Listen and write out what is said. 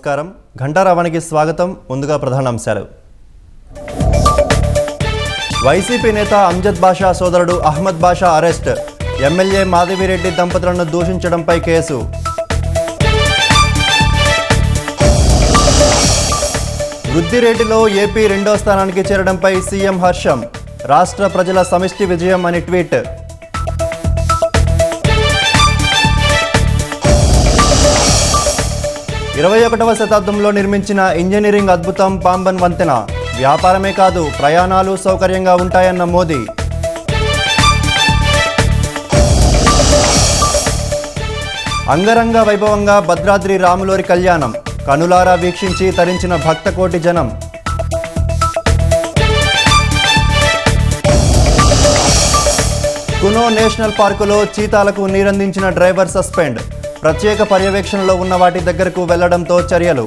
నమస్కారం. ఘంటారావానికి స్వాగతం. ముందుగా ప్రధానాంశాలు. వైసీపీ నేత అమ్జద్ బాషా సోదరుడు అహ్మద్ బాషా అరెస్ట్. ఎమ్మెల్యే మాధవిరెడ్డి దంపతులను దూషించడంపై కేసు. వృద్ధి రేటులో ఏపీ 2వ స్థానానికి చేరడంపై సీఎం హర్షం. రాష్ట్ర ప్రజల సమిష్టి విజయం అని ట్వీట్. 21వ శతాబ్దంలో నిర్మించిన ఇంజనీరింగ్ అద్భుతం పాంబన్ వంతెన. వ్యాపారమే కాదు, ప్రయాణాలు సౌకర్యంగా ఉంటాయన్న మోదీ. అంగరంగ వైభవంగా భద్రాద్రి రాములోరి కళ్యాణం. కనులారా వీక్షించి తరించిన భక్తకోటి జనం. కునో నేషనల్ పార్కులో చీతాలకు నీరందించిన డ్రైవర్ సస్పెండ్. ప్రత్యేక పర్యవేక్షణలో ఉన్న వాటి దగ్గరకు వెళ్లడంతో చర్యలు.